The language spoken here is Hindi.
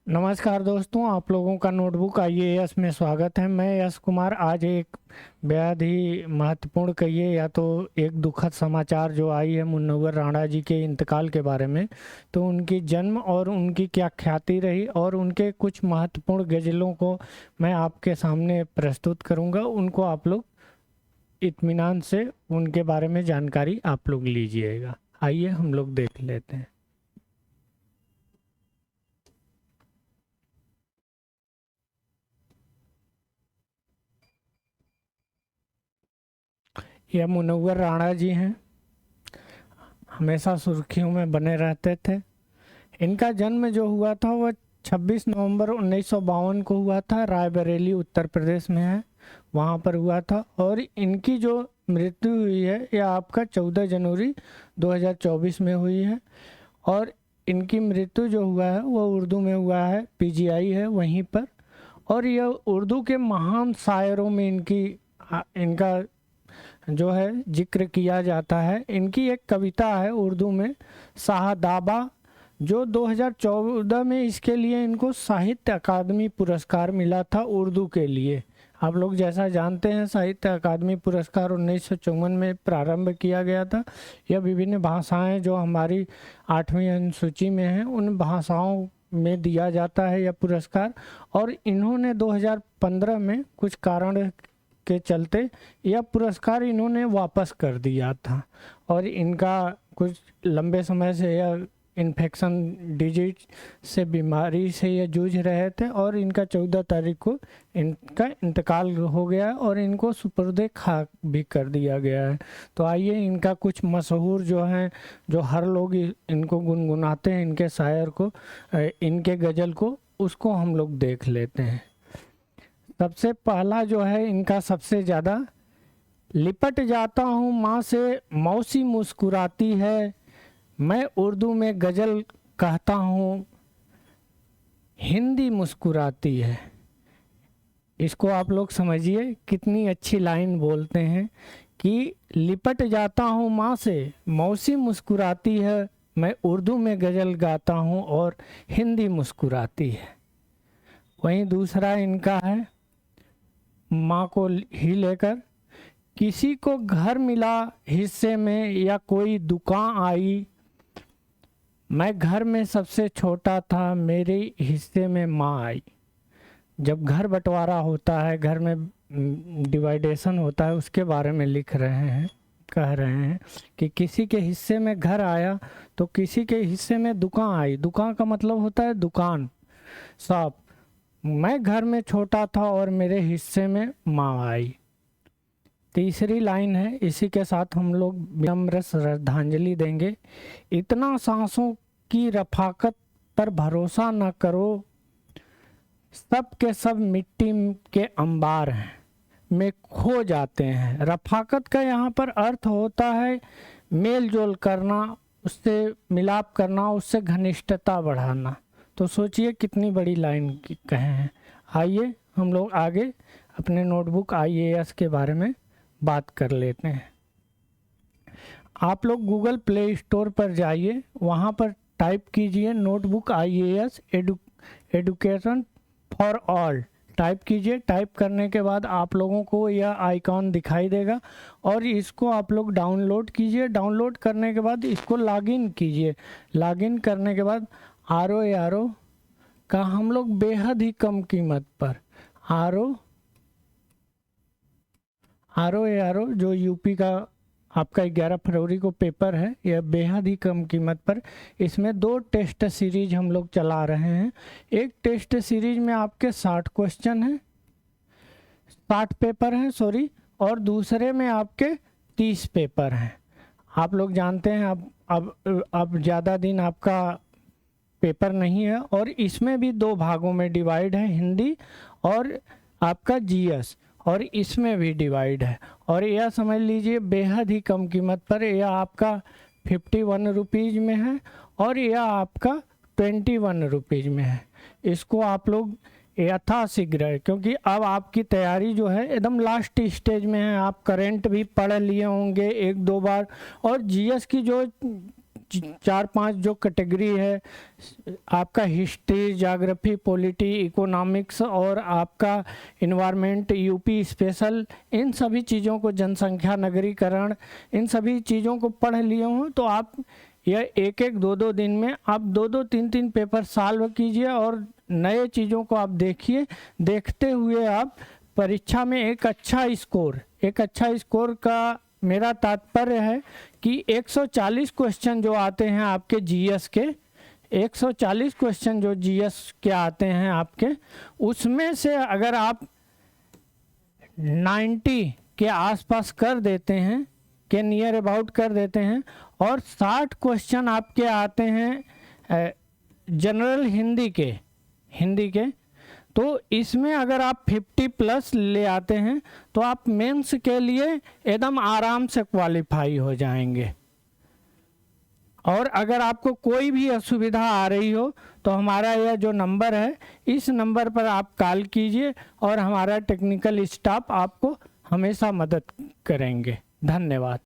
नमस्कार दोस्तों, आप लोगों का नोटबुक आईएएस में स्वागत है। मैं यश कुमार। आज एक बेहद ही महत्वपूर्ण कहिए या तो एक दुखद समाचार जो आई है मुनव्वर राणा जी के इंतकाल के बारे में। तो उनकी जन्म और उनकी क्या ख्याति रही और उनके कुछ महत्वपूर्ण गज़लों को मैं आपके सामने प्रस्तुत करूंगा। उनको आप लोग इत्मीनान से उनके बारे में जानकारी आप लोग लीजिएगा। आइए हम लोग देख लेते हैं। यह मुनव्वर राणा जी हैं, हमेशा सुर्खियों में बने रहते थे। इनका जन्म जो हुआ था वह 26 नवंबर 1952 को हुआ था। रायबरेली उत्तर प्रदेश में है, वहाँ पर हुआ था। और इनकी जो मृत्यु हुई है यह आपका 14 जनवरी 2024 में हुई है। और इनकी मृत्यु जो हुआ है वह उर्दू में हुआ है, पीजीआई है वहीं पर। और यह उर्दू के महान शायरों में इनका जो है जिक्र किया जाता है। इनकी एक कविता है उर्दू में, शाहदाबा, जो 2014 में इसके लिए इनको साहित्य अकादमी पुरस्कार मिला था उर्दू के लिए। आप लोग जैसा जानते हैं साहित्य अकादमी पुरस्कार 1954 में प्रारंभ किया गया था। यह विभिन्न भाषाएं जो हमारी 8वीं अनुसूची में हैं उन भाषाओं में दिया जाता है यह पुरस्कार। और इन्होंने 2015 में कुछ कारण के चलते यह पुरस्कार इन्होंने वापस कर दिया था। और इनका कुछ लंबे समय से यह इन्फेक्शन डिजीज से बीमारी से ये जूझ रहे थे और इनका 14 तारीख को इनका इंतकाल हो गया और इनको सुपुर्द खाक भी कर दिया गया है। तो आइए इनका कुछ मशहूर जो हैं, जो हर लोग इनको गुनगुनाते हैं, इनके शायर को, इनके गज़ल को, उसको हम लोग देख लेते हैं। सबसे पहला जो है इनका सबसे ज़्यादा, लिपट जाता हूँ माँ से मौसी मुस्कुराती है, मैं उर्दू में गज़ल कहता हूँ हिंदी मुस्कुराती है। इसको आप लोग समझिए कितनी अच्छी लाइन बोलते हैं कि लिपट जाता हूँ माँ से मौसी मुस्कुराती है, मैं उर्दू में गज़ल गाता हूँ और हिंदी मुस्कुराती है। वहीं दूसरा इनका है, माँ को ही लेकर, किसी को घर मिला हिस्से में या कोई दुकान आई, मैं घर में सबसे छोटा था मेरे हिस्से में माँ आई। जब घर बंटवारा होता है, घर में डिवाइडेशन होता है, उसके बारे में लिख रहे हैं, कह रहे हैं कि किसी के हिस्से में घर आया तो किसी के हिस्से में दुकान आई। दुकान का मतलब होता है दुकान, शॉप। मैं घर में छोटा था और मेरे हिस्से में माँ आई। तीसरी लाइन है, इसी के साथ हम लोग विनम्र श्रद्धांजलि देंगे। इतना सांसों की रफाकत पर भरोसा न करो, सब के सब मिट्टी के अंबार हैं में खो जाते हैं। रफाकत का यहाँ पर अर्थ होता है मेल जोल करना, उससे मिलाप करना, उससे घनिष्ठता बढ़ाना। तो सोचिए कितनी बड़ी लाइन कहे हैं। आइए हम लोग आगे अपने नोटबुक आईएएस के बारे में बात कर लेते हैं। आप लोग गूगल प्ले स्टोर पर जाइए, वहाँ पर टाइप कीजिए notebook IAS education for all, type कीजिए। टाइप करने के बाद आप लोगों को यह आइकॉन दिखाई देगा और इसको आप लोग डाउनलोड कीजिए। डाउनलोड करने के बाद इसको लॉगिन कीजिए। लॉगिन करने के बाद आर.ओ. का हम लोग बेहद ही कम कीमत पर आर.ओ. जो यूपी का आपका 11 फरवरी को पेपर है, यह बेहद ही कम कीमत पर, इसमें 2 टेस्ट सीरीज हम लोग चला रहे हैं। एक टेस्ट सीरीज में आपके 60 क्वेश्चन हैं, 60 पेपर हैं सॉरी, और दूसरे में आपके 30 पेपर हैं। आप लोग जानते हैं अब ज़्यादा दिन आपका पेपर नहीं है और इसमें भी 2 भागों में डिवाइड है, हिंदी और आपका जीएस, और इसमें भी डिवाइड है। और यह समझ लीजिए बेहद ही कम कीमत पर, यह आपका 51 रुपीज़ में है और यह आपका 21 रुपीज़ में है। इसको आप लोग यथाशीघ्र है, क्योंकि अब आपकी तैयारी जो है एकदम लास्ट स्टेज में है। आप करंट भी पढ़ लिए होंगे 1-2 बार, और जीएस की जो चार पांच जो कैटेगरी है आपका हिस्ट्री, ज्योग्राफी, पॉलिटी, इकोनॉमिक्स और आपका इन्वायरमेंट, यूपी स्पेशल, इन सभी चीज़ों को, जनसंख्या, नगरीकरण, इन सभी चीज़ों को पढ़ लिए हों तो आप यह एक एक दो दो दिन में आप दो दो तीन तीन पेपर सॉल्व कीजिए और नए चीज़ों को आप देखिए। देखते हुए आप परीक्षा में एक अच्छा स्कोर का मेरा तात्पर्य है कि 140 क्वेश्चन जो आते हैं आपके जीएस के, 140 क्वेश्चन जो जीएस के आते हैं आपके, उसमें से अगर आप 90 के आसपास कर देते हैं, के नियर अबाउट कर देते हैं, और 60 क्वेश्चन आपके आते हैं जनरल हिंदी के, तो इसमें अगर आप 50 प्लस ले आते हैं तो आप मेंस के लिए एकदम आराम से क्वालिफाई हो जाएंगे। और अगर आपको कोई भी असुविधा आ रही हो तो हमारा यह जो नंबर है, इस नंबर पर आप कॉल कीजिए और हमारा टेक्निकल स्टाफ आपको हमेशा मदद करेंगे। धन्यवाद।